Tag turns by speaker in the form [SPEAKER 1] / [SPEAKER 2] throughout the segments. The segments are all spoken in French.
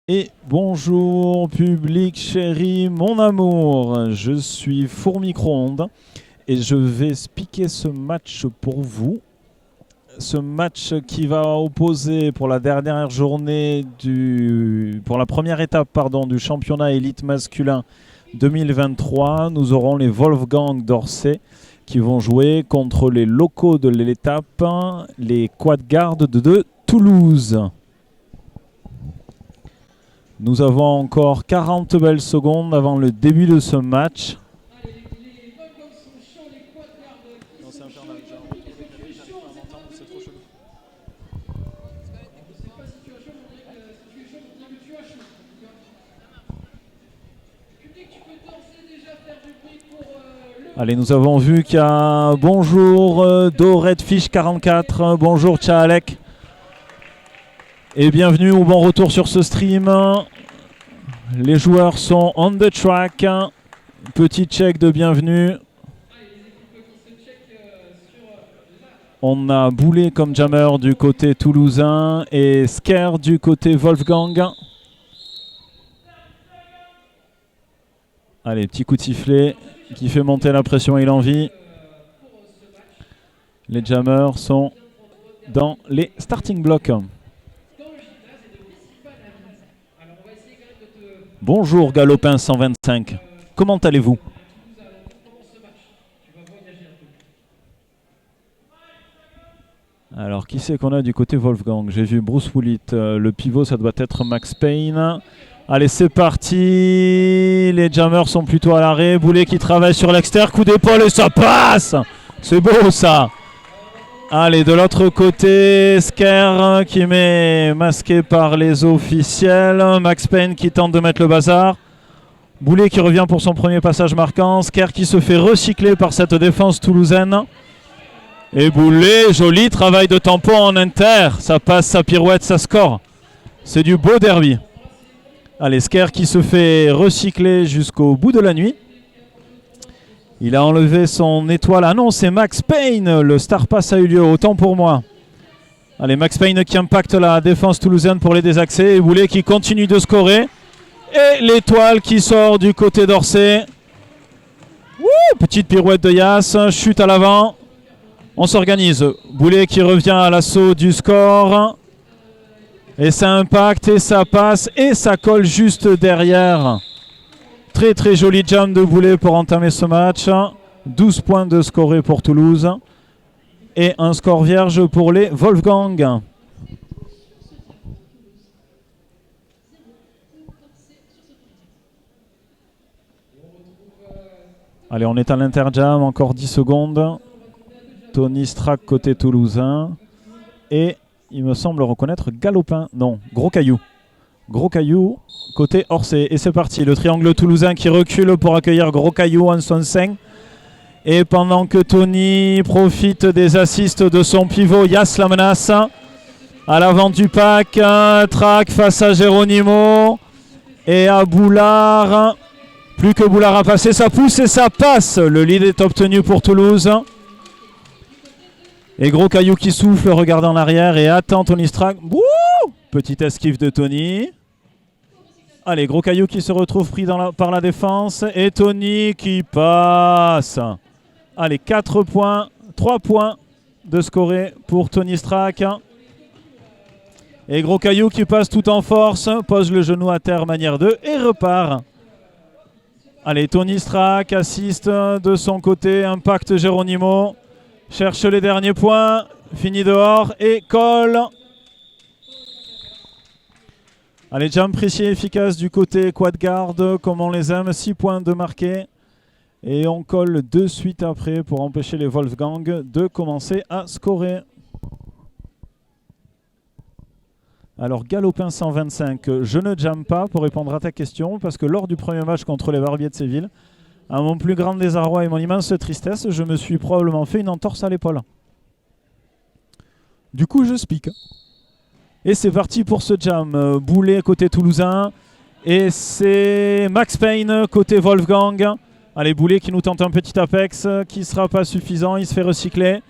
[SPEAKER 1] Et bonjour public chéri, mon amour, je suis Four Micro-ondes et je vais spiker ce match pour vous. Ce match qui va opposer pour la dernière journée pour la première étape du championnat élite masculin 2023. Nous aurons les Wolfgang d'Orsay qui vont jouer contre les locaux de l'étape, les Quadgardes de Toulouse. Nous avons encore 40 belles secondes avant le début de ce match. Allez, nous avons vu qu'il y a bonjour Doredfish 44, bonjour Tchaalek. Et bienvenue ou bon retour sur ce stream. Les joueurs sont on the track. Petit check de bienvenue. On a Boulet comme jammer du côté toulousain et Sker du côté Wolfgang. Allez, petit coup de sifflet qui fait monter la pression et l'envie. Les jammers sont dans les starting blocks. Bonjour Galopin 125, comment allez-vous? Alors qui c'est qu'on a du côté Wolfgang? J'ai vu Bruce Woolit, le pivot ça doit être Max Payne. Allez c'est parti, les jammers sont plutôt à l'arrêt, Boulet qui travaille sur l'extérieur, coup d'épaule et ça passe. C'est beau ça. Allez, de l'autre côté, Sker qui met masqué par les officiels. Max Payne qui tente de mettre le bazar. Boulet qui revient pour son premier passage marquant. Sker qui se fait recycler par cette défense toulousaine. Et Boulet, joli travail de tampon en inter. Ça passe, ça pirouette, ça score. C'est du beau derby. Allez, Sker qui se fait recycler jusqu'au bout de la nuit. Il a enlevé son étoile. Ah non, c'est Max Payne. Le Star Pass a eu lieu. Autant pour moi. Allez, Max Payne qui impacte la défense toulousaine pour les désaxés. Et Boulet qui continue de scorer. Et l'étoile qui sort du côté d'Orsay. Petite pirouette de Yass. Chute à l'avant. On s'organise. Boulet qui revient à l'assaut du score. Et ça impacte et ça passe. Et ça colle juste derrière. Très très joli jam de Boulet pour entamer ce match. 12 points de scoré pour Toulouse. Et un score vierge pour les Wolfgang. Allez, on est à l'interjam, encore 10 secondes. Tony Strack côté toulousain. Et il me semble reconnaître Galopin. Non, Gros Caillou. Gros Caillou côté Orsay. Et c'est parti, le triangle toulousain qui recule pour accueillir Gros Caillou en son sein. Et pendant que Tony profite des assists de son pivot, Yass la menace. À l'avant du pack, track face à Geronimo. Et à Boulard. Plus que Boulard à passer, ça pousse et ça passe. Le lead est obtenu pour Toulouse. Et Gros Caillou qui souffle, regarde en arrière et attend Tony Strack. Petite esquive de Tony. Allez, Gros Caillou qui se retrouve pris par la défense. Et Tony qui passe. Allez, 4 points, 3 points de scoré pour Tony Strack. Et Gros Caillou qui passe tout en force, pose le genou à terre manière 2 et repart. Allez, Tony Strack assiste de son côté, impacte Geronimo. Cherche les derniers points, finit dehors et colle. Allez, jam précis et efficace du côté Quadguard, comme on les aime, 6 points de marqué. Et on colle de suite après pour empêcher les Wolfgang de commencer à scorer. Alors Galopin 125, je ne jamme pas pour répondre à ta question, parce que lors du premier match contre les Barbiers de Séville, à mon plus grand désarroi et mon immense tristesse, je me suis probablement fait une entorse à l'épaule. Du coup, je speak. Et c'est parti pour ce jam. Boulet côté toulousain. Et c'est Max Payne côté Wolfgang. Allez, Boulet qui nous tente un petit apex qui ne sera pas suffisant. Il se fait recycler.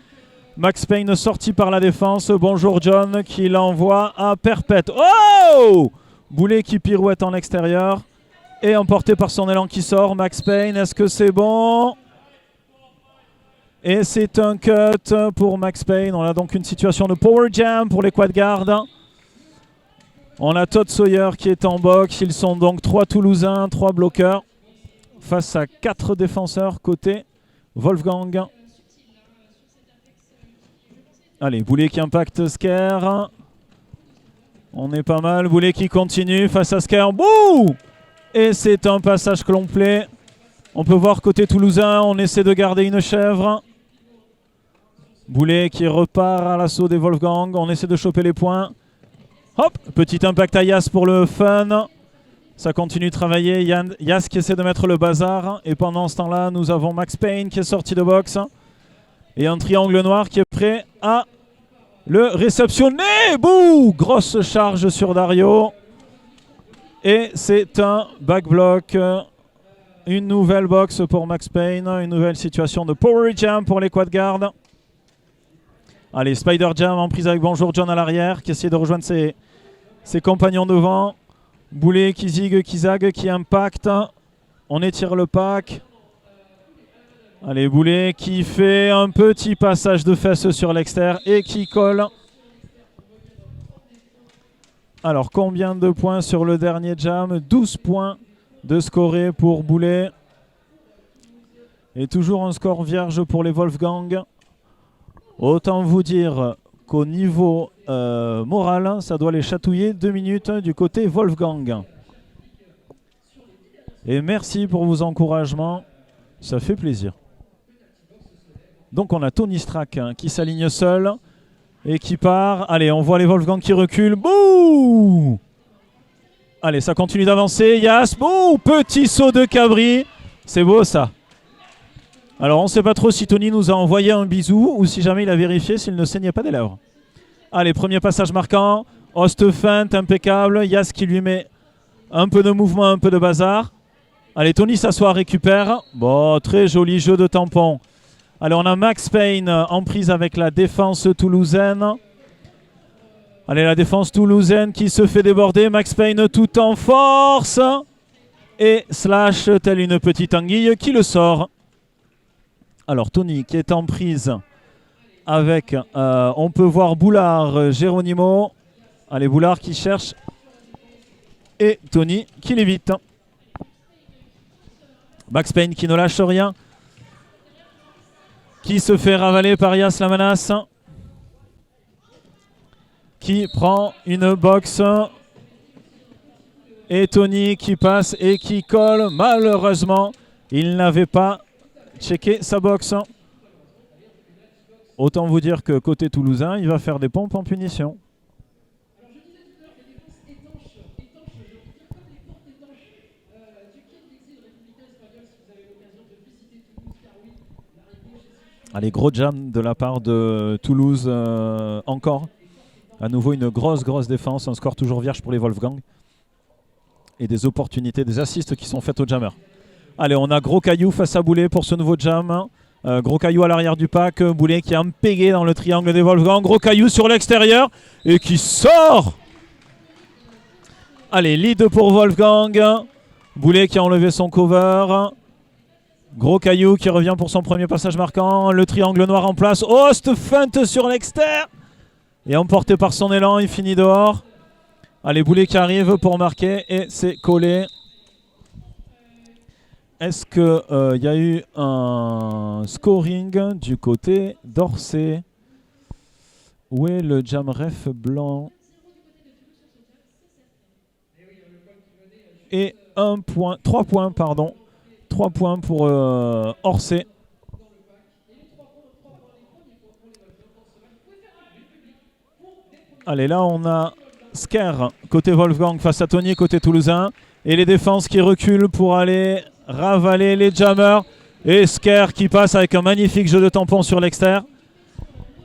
[SPEAKER 1] Max Payne sorti par la défense. Bonjour John qui l'envoie à Perpète. Oh! Boulet qui pirouette en extérieur. Et emporté par son élan qui sort. Max Payne, est-ce que c'est bon? Et c'est un cut pour Max Payne. On a donc une situation de power jam pour les quad guards. On a Todd Sawyer qui est en box. Ils sont donc 3 Toulousains, 3 bloqueurs. Face à 4 défenseurs côté Wolfgang. Allez, Boulet qui impacte Scare. On est pas mal. Boulet qui continue face à Scare. Bouh! Et c'est un passage complet. On peut voir côté toulousain, on essaie de garder une chèvre. Boulet qui repart à l'assaut des Wolfgang. On essaie de choper les points. Hop, petit impact à Yas pour le fun. Ça continue de travailler. Yas qui essaie de mettre le bazar. Et pendant ce temps-là, nous avons Max Payne qui est sorti de boxe. Et un triangle noir qui est prêt à le réceptionner. Bouh! Grosse charge sur Dario. Et c'est un backblock. Une nouvelle box pour Max Payne. Une nouvelle situation de power jam pour les quad guards. Allez, Spider Jam en prise avec Bonjour John à l'arrière qui essaie de rejoindre ses compagnons devant. Boulet qui zigue, qui zague, qui impacte. On étire le pack. Allez, Boulet qui fait un petit passage de fesses sur l'extérieur et qui colle. Alors, combien de points sur le dernier jam? 12 points de scoré pour Boulet. Et toujours un score vierge pour les Wolfgang. Autant vous dire qu'au niveau moral, ça doit les chatouiller 2 minutes du côté Wolfgang. Et merci pour vos encouragements, ça fait plaisir. Donc on a Tony Strack qui s'aligne seul et qui part. Allez, on voit les Wolfgang qui reculent. Bouh! Allez, ça continue d'avancer. Yas, bouh! Petit saut de cabri. C'est beau ça. Alors on ne sait pas trop si Tony nous a envoyé un bisou ou si jamais il a vérifié s'il ne saignait pas des lèvres. Allez, premier passage marquant. Host feinte, impeccable. Yas qui lui met un peu de mouvement, un peu de bazar. Allez, Tony s'assoit, récupère. Bon, très joli jeu de tampon. Allez, on a Max Payne en prise avec la défense toulousaine. Allez, la défense toulousaine qui se fait déborder. Max Payne tout en force. Et slash, telle une petite anguille, qui le sort. Alors, Tony qui est en prise avec, on peut voir Boulard, Geronimo. Allez, Boulard qui cherche. Et Tony qui l'évite. Max Payne qui ne lâche rien. Qui se fait ravaler par Yas la menace. Qui prend une boxe. Et Tony qui passe et qui colle. Malheureusement, il n'avait pas checké sa boxe. Autant vous dire que côté toulousain, il va faire des pompes en punition. Allez, gros jam de la part de Toulouse encore. À nouveau une grosse défense, un score toujours vierge pour les Wolfgang. Et des opportunités, des assists qui sont faites au jammer. Allez, on a Gros Caillou face à Boulet pour ce nouveau jam. Gros Caillou à l'arrière du pack. Boulet qui est impégué dans le triangle des Wolfgang. Gros Caillou sur l'extérieur et qui sort. Allez, lead pour Wolfgang. Boulet qui a enlevé son cover. Gros Caillou qui revient pour son premier passage marquant. Le triangle noir en place. Host feinte sur l'extérieur. Et emporté par son élan, il finit dehors. Allez, Boulet qui arrive pour marquer. Et c'est collé. Est-ce qu'il y a eu un scoring du côté d'Orsay? Où est le jam ref blanc? Et 3 points, pardon. 3 points pour Orsay. Allez, là on a Scare côté Wolfgang face à Tony côté toulousain. Et les défenses qui reculent pour aller ravaler les jammers. Et Scare qui passe avec un magnifique jeu de tampon sur l'extérieur.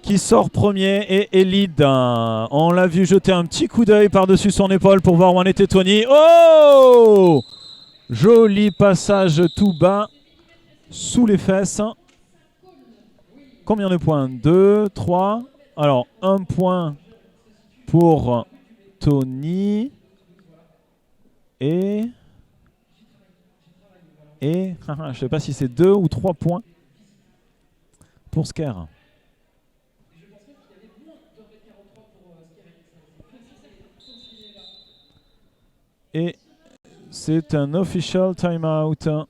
[SPEAKER 1] Qui sort premier et est lead. On l'a vu jeter un petit coup d'œil par-dessus son épaule pour voir où en était Tony. Oh! Joli passage tout bas sous les fesses. Combien de points? 2, 3. Alors, 1 point pour Tony. Et je ne sais pas si c'est 2 ou 3 points pour Sker. Et c'est un official timeout.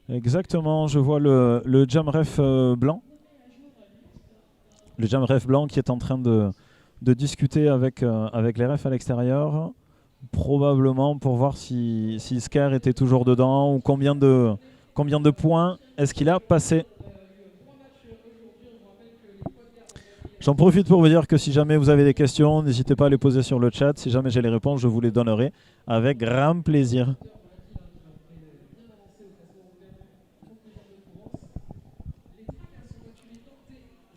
[SPEAKER 1] Exactement, je vois le jam ref blanc. Le jam ref blanc qui est en train de discuter avec les refs à l'extérieur. Probablement pour voir si Sker était toujours dedans ou combien de points est-ce qu'il a passé. J'en profite pour vous dire que si jamais vous avez des questions, n'hésitez pas à les poser sur le chat. Si jamais j'ai les réponses, je vous les donnerai avec grand plaisir.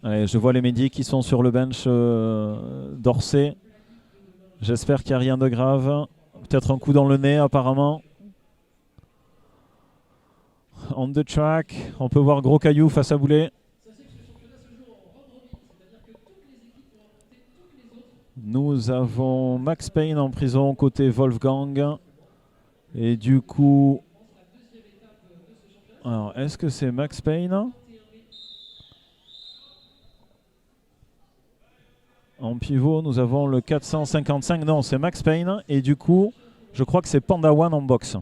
[SPEAKER 1] Allez, je vois les médics qui sont sur le bench d'Orsay. J'espère qu'il n'y a rien de grave. Peut-être un coup dans le nez apparemment. On the track, on peut voir Gros Caillou face à Boulet. Nous avons Max Payne en prison côté Wolfgang. Et du coup... Alors, est-ce que c'est Max Payne ? En pivot, nous avons le 455. Non, c'est Max Payne. Et du coup, je crois que c'est Panda One en boxe.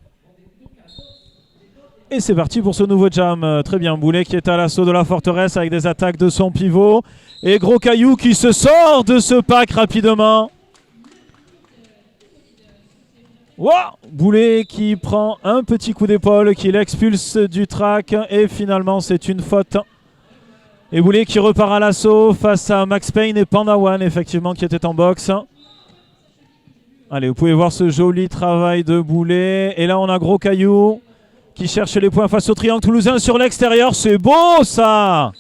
[SPEAKER 1] Et c'est parti pour ce nouveau jam. Très bien, Boulet qui est à l'assaut de la forteresse avec des attaques de son pivot. Et Gros Caillou qui se sort de ce pack rapidement. Wow, Boulet qui prend un petit coup d'épaule, qui l'expulse du track. Et finalement, c'est une faute. Et Boulet qui repart à l'assaut face à Max Payne et Panda One, effectivement, qui était en boxe. Allez, vous pouvez voir ce joli travail de Boulet. Et là, on a Gros Caillou qui cherche les points face au triangle toulousain sur l'extérieur. C'est beau, ça!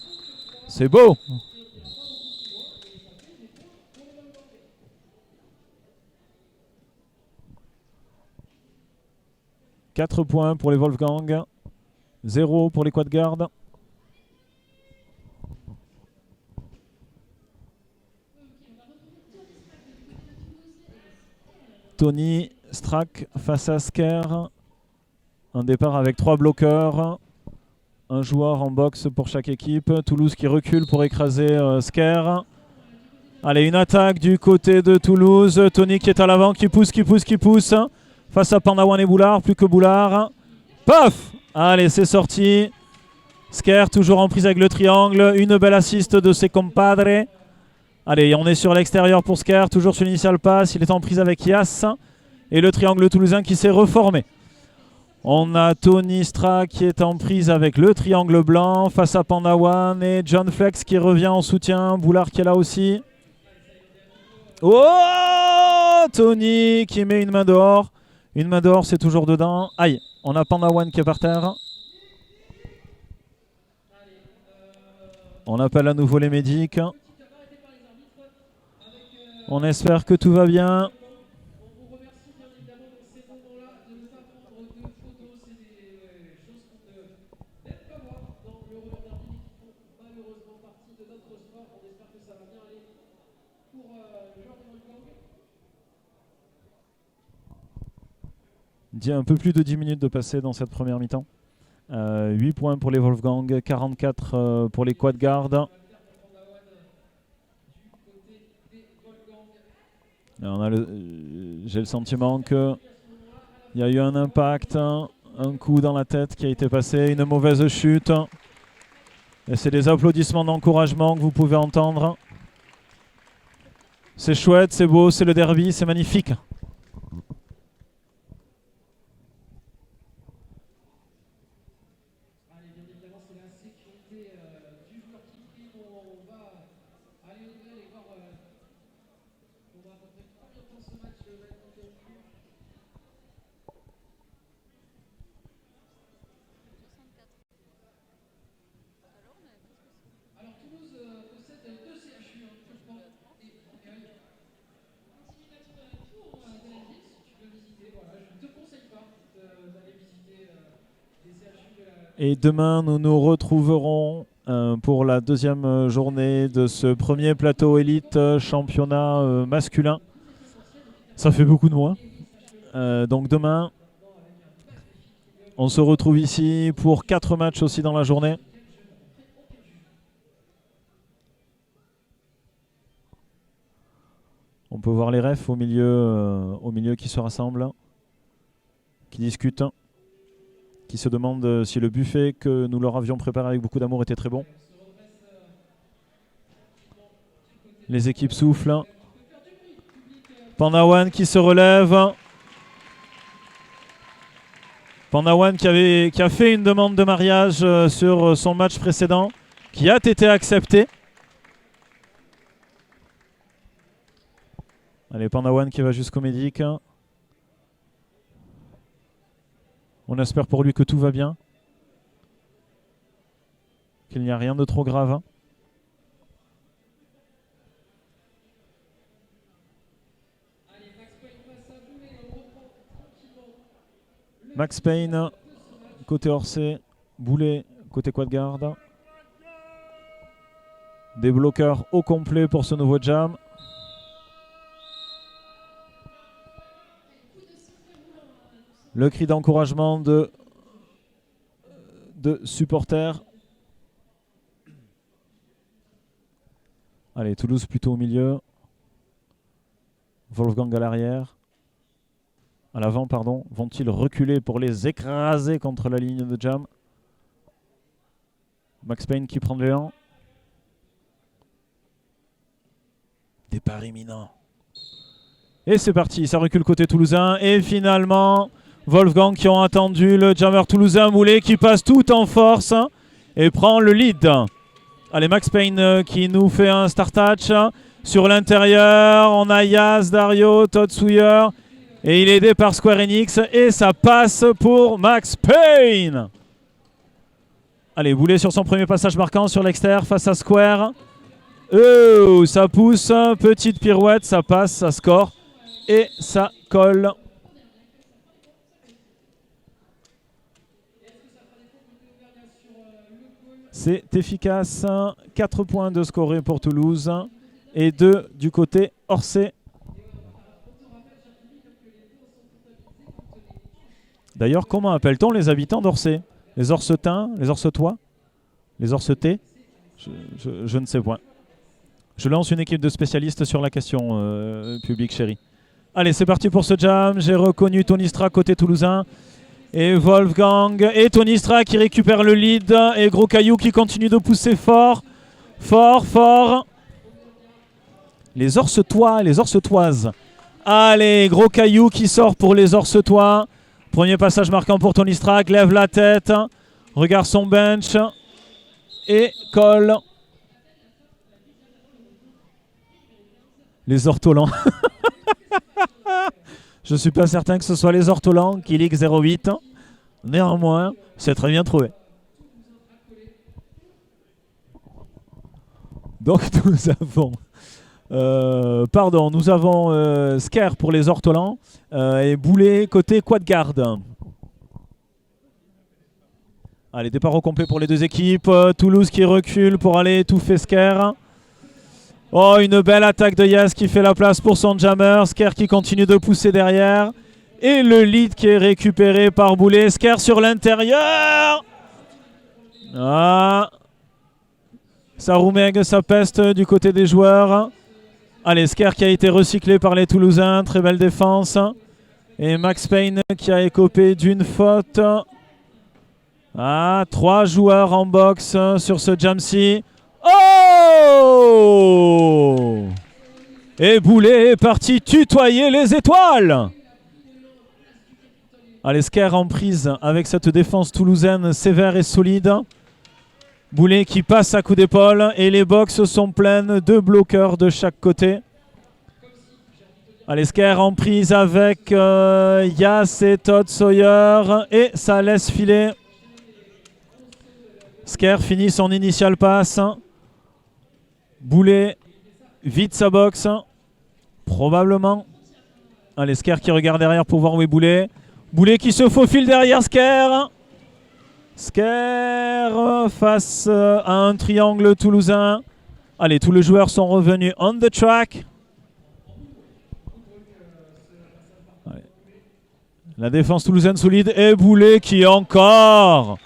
[SPEAKER 1] C'est beau! « 4 points pour les Wolfgang. 0 pour les quad gardes. Tony Strack face à Sker. Un départ avec 3 bloqueurs. Un joueur en boxe pour chaque équipe. Toulouse qui recule pour écraser Sker. Allez, une attaque du côté de Toulouse. Tony qui est à l'avant, qui pousse. Face à Panda One et Boulard, plus que Boulard. Paf! Allez, c'est sorti. Sker toujours en prise avec le triangle. Une belle assist de ses compadres. Allez, on est sur l'extérieur pour Sker, toujours sur l'initial pass. Il est en prise avec Yass. Et le triangle toulousain qui s'est reformé. On a Tony Strack qui est en prise avec le triangle blanc face à Panda One. Et John Flex qui revient en soutien. Boulard qui est là aussi. Oh! Tony qui met une main dehors. Une main dehors, c'est toujours dedans. Aïe, on a Panda One qui est par terre. On appelle à nouveau les médics. On espère que tout va bien. Un peu plus de 10 minutes de passer dans cette première mi-temps. 8 points pour les Wolfgang, 44 pour les quad gardes. J'ai le sentiment qu'il y a eu un impact, un coup dans la tête qui a été passé, une mauvaise chute. Et c'est des applaudissements d'encouragement que vous pouvez entendre. C'est chouette, c'est beau, c'est le derby, c'est magnifique. Et demain, nous nous retrouverons pour la deuxième journée de ce premier plateau élite championnat masculin Ça fait beaucoup de moins. Donc demain, on se retrouve ici pour 4 matchs aussi dans la journée. On peut voir les refs au milieu qui se rassemblent, qui discutent, qui se demandent si le buffet que nous leur avions préparé avec beaucoup d'amour était très bon. Les équipes soufflent. Pandawan qui se relève. Pandawan qui a fait une demande de mariage sur son match précédent, qui a été acceptée. Allez, Pandawan qui va jusqu'au médic. On espère pour lui que tout va bien. Qu'il n'y a rien de trop grave. Max Payne, côté Orsay. Boulet, côté Quadguard. Des bloqueurs au complet pour ce nouveau jam. Le cri d'encouragement de supporters. Allez, Toulouse plutôt au milieu. Wolfgang à l'arrière. À l'avant, pardon. Vont-ils reculer pour les écraser contre la ligne de jam? Max Payne qui prend l'élan. Départ imminent. Et c'est parti, ça recule côté toulousain. Et finalement, Wolfgang qui ont attendu le jammer toulousain. Boulet qui passe tout en force et prend le lead. Allez, Max Payne qui nous fait un start touch. Sur l'intérieur, on a Yas, Dario, Todd Sawyer. Et il est aidé par Square Enix. Et ça passe pour Max Payne. Allez, Boulet sur son premier passage marquant sur l'extérieur face à Square. Oh, ça pousse, petite pirouette, ça passe, ça score. Et ça colle. C'est efficace. 4 points de scorés pour Toulouse. Et 2 du côté Orsay. D'ailleurs, comment appelle-t-on les habitants d'Orsay? Les Orsetains? Les Orsetois? Les Orsetais? Je ne sais point. Je lance une équipe de spécialistes sur la question, public chéri. Allez, c'est parti pour ce jam. J'ai reconnu Tonistra côté toulousain. Et Wolfgang. Et Tonistra qui récupère le lead. Et Gros Caillou qui continue de pousser fort. Fort, fort. Les Orsetois, les Orsetoises. Allez, Gros Caillou qui sort pour les Orsetois. Premier passage marquant pour Tonistra. Lève la tête. Regarde son bench. Et colle. Les ortolans. Je ne suis pas certain que ce soit les ortolans qui ligue 08. Néanmoins, c'est très bien trouvé. Donc nous avons... nous avons Scare pour les ortolans et Boulet côté Quadguard. Allez, départ au complet pour les deux équipes. Toulouse qui recule pour aller étouffer Scare. Oh, une belle attaque de Yas qui fait la place pour son jammer. Scare qui continue de pousser derrière. Et le lead qui est récupéré par Boulet. Scare sur l'intérieur. Ah. Ça roumègue, ça peste du côté des joueurs. Allez, Scare qui a été recyclé par les Toulousains. Très belle défense. Et Max Payne qui a écopé d'une faute. Ah, 3 joueurs en boxe sur ce jam-ci. Oh! Et Boulet est parti tutoyer les étoiles. Allez, Scare en prise avec cette défense toulousaine sévère et solide. Boulet qui passe à coup d'épaule et les boxes sont pleines de bloqueurs de chaque côté. Allez, Scare en prise avec Yas et Todd Sawyer et ça laisse filer. Scare finit son initial pass. Boulet vide sa boxe. Probablement. Allez, Scare qui regarde derrière pour voir où est Boulet. Boulet qui se faufile derrière Scare. Scare face à un triangle toulousain. Allez, tous les joueurs sont revenus on the track. La défense toulousaine solide et Boulet qui encore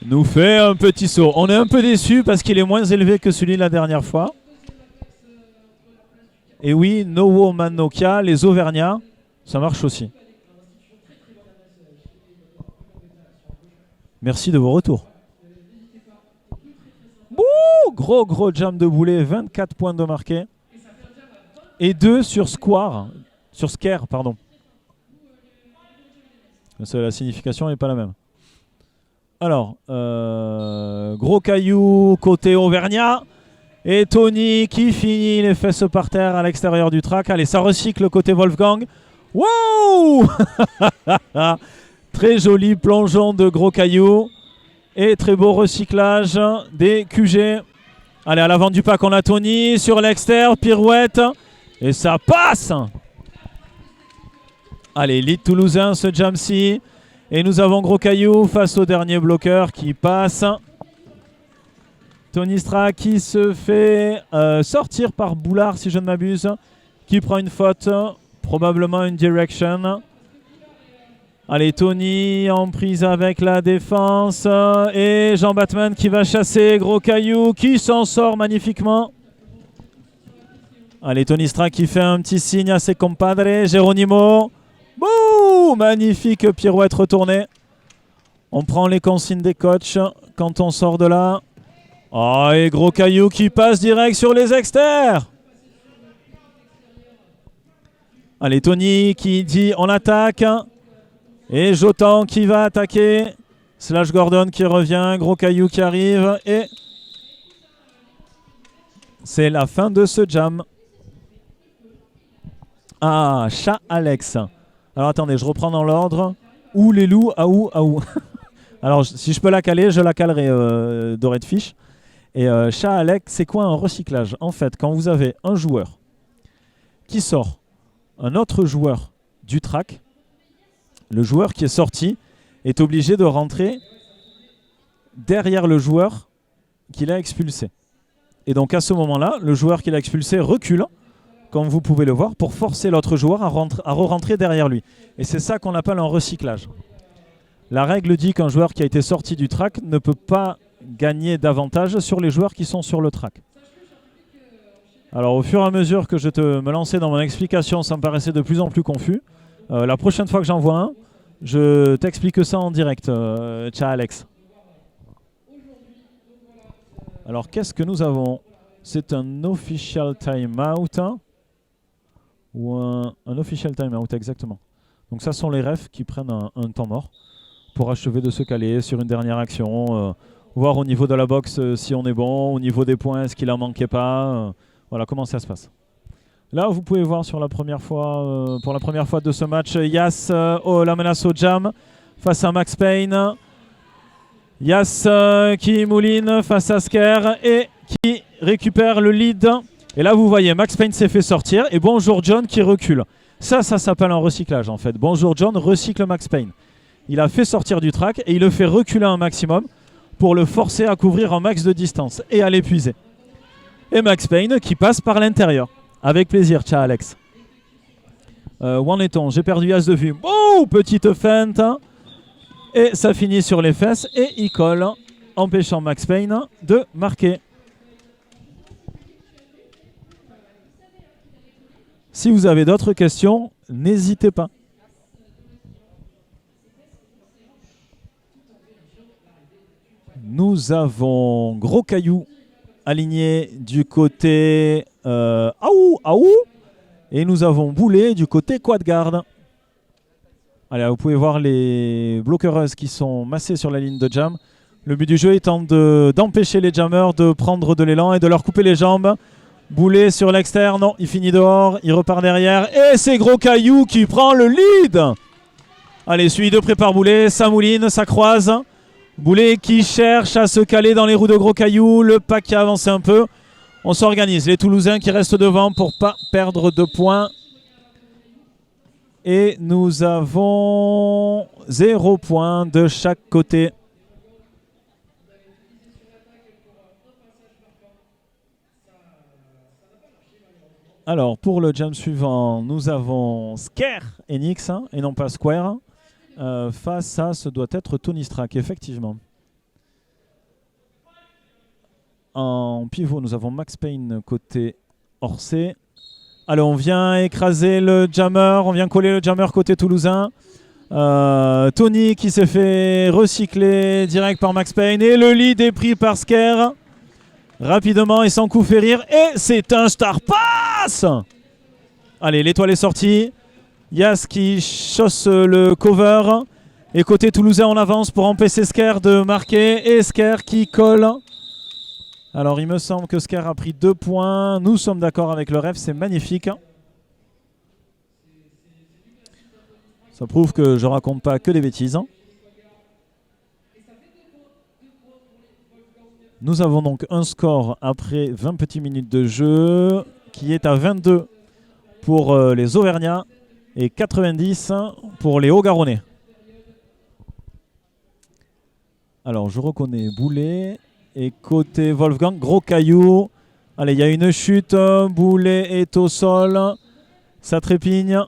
[SPEAKER 1] nous fait un petit saut. On est un peu déçu parce qu'il est moins élevé que celui de la dernière fois. Et oui, No Woman Nokia, les Auvergnats, ça marche aussi. Merci de vos retours. Bouh, gros jam de Boulet, 24 points de marqué. Et 2 sur Square, sur Scare, pardon. La signification n'est pas la même. Alors, gros caillou côté Auvergnat. Et Tony qui finit les fesses par terre à l'extérieur du track. Allez, ça recycle côté Wolfgang. Wow. Très joli plongeon de gros caillou. Et très beau recyclage des QG. Allez, à l'avant du pack, on a Tony sur l'extérieur, pirouette. Et ça passe. Allez, lead toulousain, ce jam-ci. Et nous avons gros caillou face au dernier bloqueur qui passe. Tony Stra qui se fait sortir par Boulard, si je ne m'abuse. Qui prend une faute, probablement une direction. Allez, Tony en prise avec la défense. Et Jean Batman qui va chasser gros caillou, qui s'en sort magnifiquement. Allez, Tony Stra qui fait un petit signe à ses compadres. Geronimo. Bouh, magnifique pirouette retournée. On prend les consignes des coachs quand on sort de là. Oh, et gros caillou qui passe direct sur les exters. Allez, Tony qui dit on attaque. Et Jotan qui va attaquer. Slash Gordon qui revient. Gros caillou qui arrive. Et c'est la fin de ce jam. Ah, chat Alex. Alors attendez, je reprends dans l'ordre. Ou les loups, aou. Alors si je peux la caler, je la calerai dorée de fiche. Et chat Alex, c'est quoi un recyclage? En fait, quand vous avez un joueur qui sort un autre joueur du track, le joueur qui est sorti est obligé de rentrer derrière le joueur qu'il a expulsé. Et donc à ce moment-là, le joueur qu'il a expulsé recule, comme vous pouvez le voir, pour forcer l'autre joueur à re-rentrer derrière lui. Et c'est ça qu'on appelle un recyclage. La règle dit qu'un joueur qui a été sorti du track ne peut pas gagner davantage sur les joueurs qui sont sur le track. Alors au fur et à mesure que je me lançais dans mon explication, ça me paraissait de plus en plus confus. La prochaine fois que j'en vois un, je t'explique ça en direct, ciao Alex. Alors qu'est-ce que nous avons? C'est un official timeout, hein, ou un official timeout, exactement. Donc ça sont les refs qui prennent un temps mort pour achever de se caler sur une dernière action, voir au niveau de la boxe si on est bon, au niveau des points, est-ce qu'il en manquait pas, voilà comment ça se passe. Là, vous pouvez voir sur la première fois, pour la première fois de ce match, Yas la menace au jam face à Max Payne. Yas qui mouline face à Sker et qui récupère le lead. Et là, vous voyez, Max Payne s'est fait sortir et Bonjour John qui recule. Ça s'appelle un recyclage en fait. Bonjour John recycle Max Payne. Il a fait sortir du track et il le fait reculer un maximum pour le forcer à couvrir un max de distance et à l'épuiser. Et Max Payne qui passe par l'intérieur. Avec plaisir, ciao Alex. Où en est-on? J'ai perdu Yas de vue. Oh, petite feinte. Et ça finit sur les fesses et il colle, empêchant Max Payne de marquer. Si vous avez d'autres questions, n'hésitez pas. Nous avons Gros Caillou aligné du côté Aou. Et nous avons Boulet du côté Quad Guard. Allez, vous pouvez voir les bloqueuses qui sont massées sur la ligne de jam. Le but du jeu étant d'empêcher les jammers de prendre de l'élan et de leur couper les jambes. Boulet sur l'externe, non, il finit dehors, il repart derrière. Et c'est Gros Caillou qui prend le lead. Allez, suivi de près par Boulet, ça mouline, ça croise. Boulet qui cherche à se caler dans les roues de Gros Caillou. Le pack qui a avancé un peu. On s'organise, les Toulousains qui restent devant pour ne pas perdre de points. Et nous avons 0 points de chaque côté. Alors, pour le jam suivant, nous avons Scare Enix, hein, et non pas Square. face à, ce doit être Tony Strack, effectivement. En pivot, nous avons Max Payne côté Orsay. Allez, on vient écraser le jammer, on vient coller le jammer côté toulousain. Tony qui s'est fait recycler direct par Max Payne. Et le lead est pris par Sker. Rapidement et sans coup férir. Et c'est un star pass. Allez, l'étoile est sortie. Yas qui chausse le cover. Et côté toulousain, on avance pour empêcher Sker de marquer. Et Sker qui colle. Alors, il me semble que Sker a pris 2 points. Nous sommes d'accord avec le ref, c'est magnifique. Ça prouve que je raconte pas que des bêtises. Nous avons donc un score après 20 petites minutes de jeu qui est à 22 pour les Auvergnats et 90 pour les Haut-Garonnais. Alors je reconnais Boulet et côté Wolfgang, gros caillou. Allez, il y a une chute, Boulet est au sol, ça trépigne.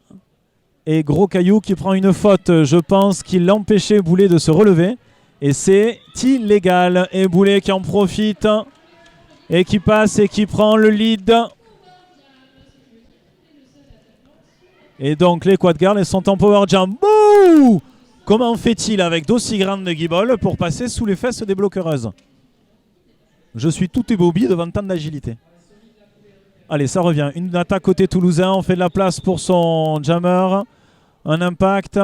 [SPEAKER 1] Et gros caillou qui prend une faute. Je pense qu'il empêchait Boulet de se relever. Et c'est illégal. Et Boulet qui en profite. Et qui passe et qui prend le lead. Et donc les quad-guards sont en power jump. Bouh! Comment fait-il avec d'aussi grandes guibolles pour passer sous les fesses des bloquereuses? Je suis tout ébobie devant tant d'agilité. Allez, ça revient. Une attaque côté toulousain. On fait de la place pour son jammer. Un impact.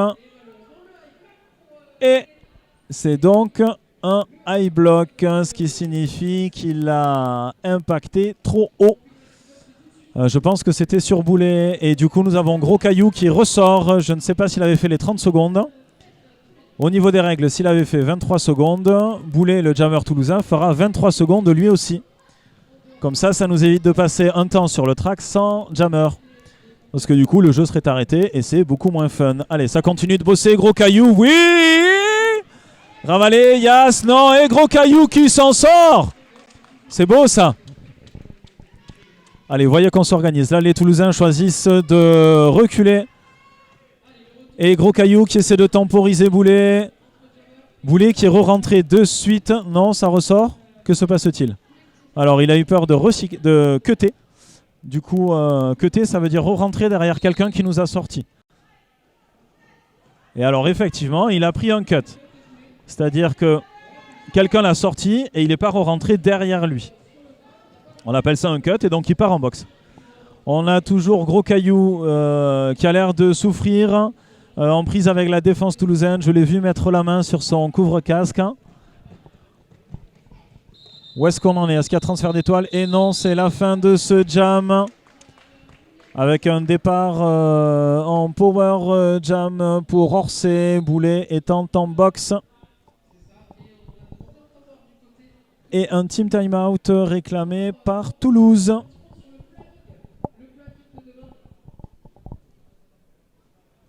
[SPEAKER 1] Et c'est donc un high block, ce qui signifie qu'il a impacté trop haut. Je pense que c'était sur Boulet. Et du coup, nous avons gros caillou qui ressort. Je ne sais pas s'il avait fait les 30 secondes. Au niveau des règles, s'il avait fait 23 secondes, Boulet, le jammer toulousain, fera 23 secondes lui aussi. Comme ça, ça nous évite de passer un temps sur le track sans jammer. Parce que du coup, le jeu serait arrêté et c'est beaucoup moins fun. Allez, ça continue de bosser. Gros caillou, oui! Ravalé, Yas, non, et gros caillou qui s'en sort! C'est beau ça! Allez, voyez qu'on s'organise. Là, les Toulousains choisissent de reculer. Et gros caillou qui essaie de temporiser Boulet. Boulet qui est re-rentré de suite. Non, ça ressort. Que se passe-t-il? Alors, il a eu peur de cutter. Du coup, cutter, ça veut dire re-rentrer derrière quelqu'un qui nous a sorti. Et alors, effectivement, il a pris un cut. C'est-à-dire que quelqu'un l'a sorti et il n'est pas re-rentré derrière lui. On appelle ça un cut et donc il part en boxe. On a toujours gros caillou qui a l'air de souffrir. En prise avec la défense toulousaine. Je l'ai vu mettre la main sur son couvre-casque. Où est-ce qu'on en est? Est-ce qu'il y a transfert d'étoiles? Et non, c'est la fin de ce jam. Avec un départ en power jam pour Orsay. Boulet étant en boxe. Et un team timeout réclamé par Toulouse.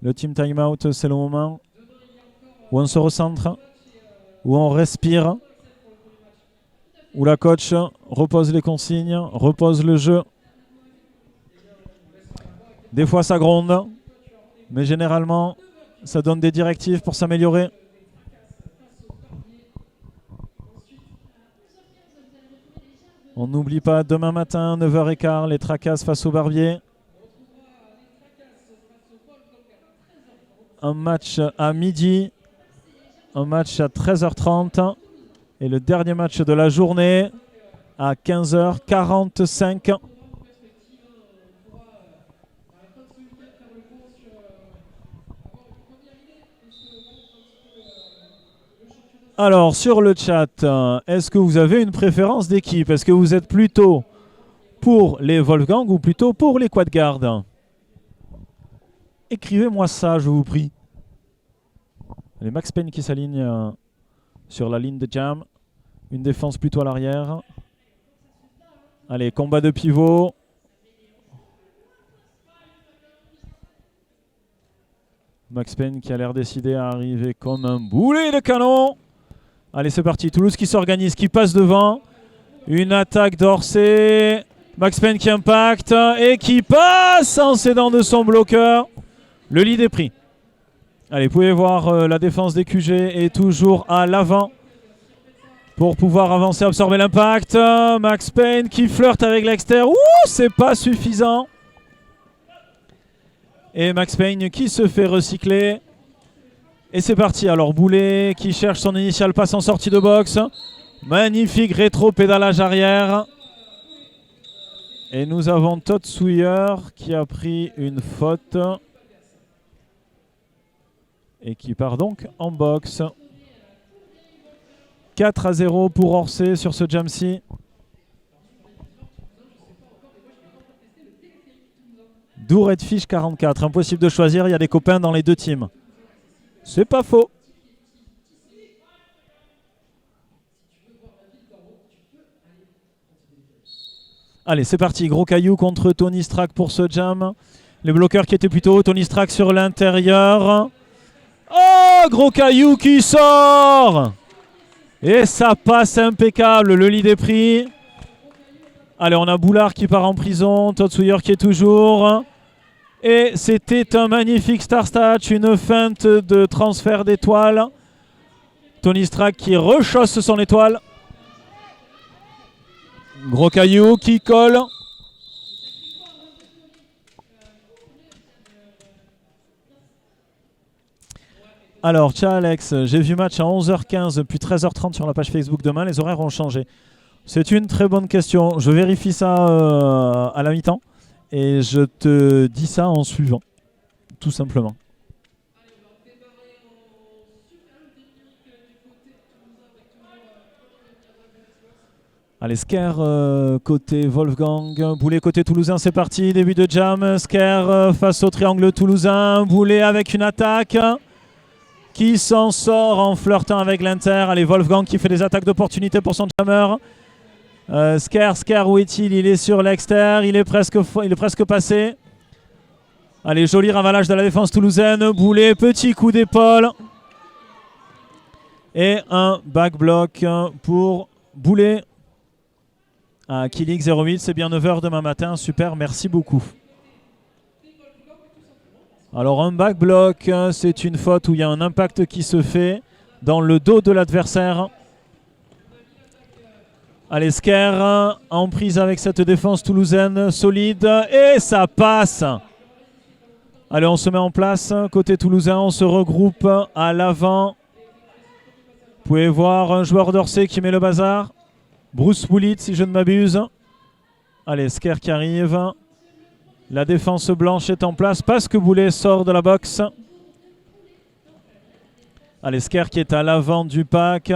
[SPEAKER 1] Le team timeout, c'est le moment où on se recentre, où on respire, où la coach repose les consignes, repose le jeu. Des fois ça gronde, mais généralement ça donne des directives pour s'améliorer. On n'oublie pas demain matin, 9h15, les tracasses face au Barbier. Un match à midi, un match à 13h30 et le dernier match de la journée à 15h45. Alors sur le chat, est-ce que vous avez une préférence d'équipe? Est-ce que vous êtes plutôt pour les Wolfgang ou plutôt pour les quad-guards? Écrivez-moi ça, je vous prie. Les Max Payne qui s'aligne sur la ligne de jam. Une défense plutôt à l'arrière. Allez, combat de pivot. Max Payne qui a l'air décidé à arriver comme un boulet de canon. Allez, c'est parti. Toulouse qui s'organise, qui passe devant. Une attaque d'Orsay. Max Payne qui impacte et qui passe en s'aidant de son bloqueur. Le lead est pris. Allez, vous pouvez voir la défense des QG est toujours à l'avant pour pouvoir avancer, absorber l'impact. Max Payne qui flirte avec l'extérieur. Ouh, c'est pas suffisant. Et Max Payne qui se fait recycler. Et c'est parti. Alors Boulet qui cherche son initial passe en sortie de boxe. Magnifique rétro-pédalage arrière. Et nous avons Todd Sawyer qui a pris une faute. Et qui part donc en boxe. 4-0 pour Orsay sur ce Jamsi. D'où Redfish 44. Impossible de choisir, il y a des copains dans les deux teams. C'est pas faux. Allez, c'est parti. Gros caillou contre Tony Strack pour ce jam. Les bloqueurs qui étaient plutôt hauts. Tony Strack sur l'intérieur. Oh, gros caillou qui sort. Et ça passe impeccable. Le lead est pris. Allez, on a Boulard qui part en prison. Todd Sawyer qui est toujours. Et c'était un magnifique star statch. Une feinte de transfert d'étoile. Tony Strack qui rechausse son étoile. Gros caillou qui colle. Alors, tiens Alex, j'ai vu match à 11h15 puis 13h30 sur la page Facebook demain. Les horaires ont changé. C'est une très bonne question. Je vérifie ça à la mi-temps. Et je te dis ça en suivant. Tout simplement. Allez, Sker côté Wolfgang, Boulet côté toulousain, c'est parti, début de jam, Sker face au triangle toulousain, Boulet avec une attaque qui s'en sort en flirtant avec l'Inter. Allez, Wolfgang qui fait des attaques d'opportunité pour son jammer. Sker, où est-il? Il est sur l'extérieur, il est presque passé. Allez, joli ravalage de la défense toulousaine, Boulet, petit coup d'épaule. Et un back block pour Boulet. Kilik 08, c'est bien 9h demain matin, super, merci beaucoup. Alors un back block, c'est une faute où il y a un impact qui se fait dans le dos de l'adversaire. Allez, Sker en prise avec cette défense toulousaine solide et ça passe. Allez, on se met en place, côté toulousain, on se regroupe à l'avant. Vous pouvez voir un joueur d'Orsay qui met le bazar. Bruce Woolit, si je ne m'abuse. Allez, Sker qui arrive. La défense blanche est en place parce que Boulet sort de la boxe. Allez, Sker qui est à l'avant du pack.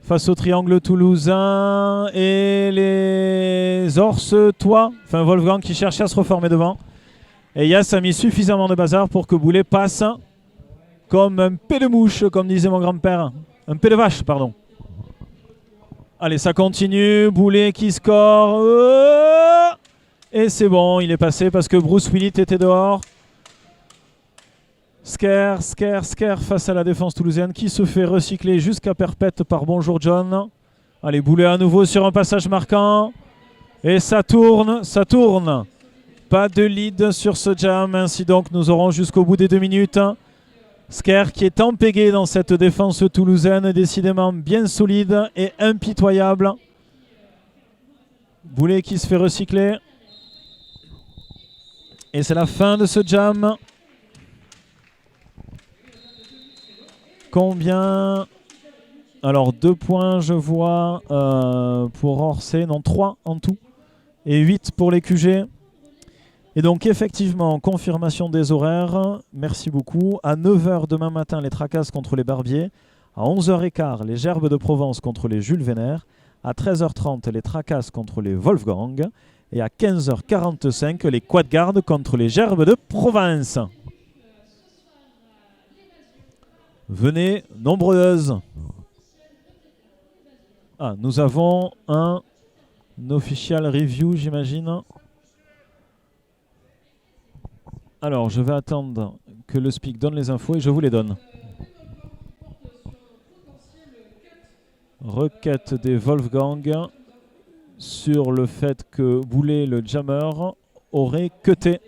[SPEAKER 1] Face au triangle toulousain. Et les Orse-toi. Enfin, Wolfgang qui cherchait à se reformer devant. Et Yass a mis suffisamment de bazar pour que Boulet passe comme un pet de mouche, comme disait mon grand-père. Un pet de vache, pardon. Allez, ça continue. Boulet qui score. Et c'est bon, il est passé parce que Bruce Willit était dehors. Sker face à la défense toulousaine qui se fait recycler jusqu'à perpète par Bonjour John. Allez, Boulet à nouveau sur un passage marquant. Et ça tourne. Pas de lead sur ce jam. Ainsi donc, nous aurons jusqu'au bout des 2 minutes. Sker qui est empégué dans cette défense toulousaine, décidément bien solide et impitoyable. Boulet qui se fait recycler. Et c'est la fin de ce jam. Combien? Alors 2 points je vois pour Orsay, non 3 en tout. Et 8 pour les QG. Et donc effectivement, confirmation des horaires, merci beaucoup. À 9h demain matin, les Tracasses contre les Barbiers. À 11h15, les Gerbes de Provence contre les Jules Vénère. À 13h30, les Tracasses contre les Wolfgang. Et à 15h45, les Quadgardes contre les Gerbes de Provence. Venez, nombreuses. Nous avons un official review, j'imagine. Alors, je vais attendre que le speak donne les infos et je vous les donne. Requête des Wolfgang sur le fait que Boulet, le jammer, aurait cuté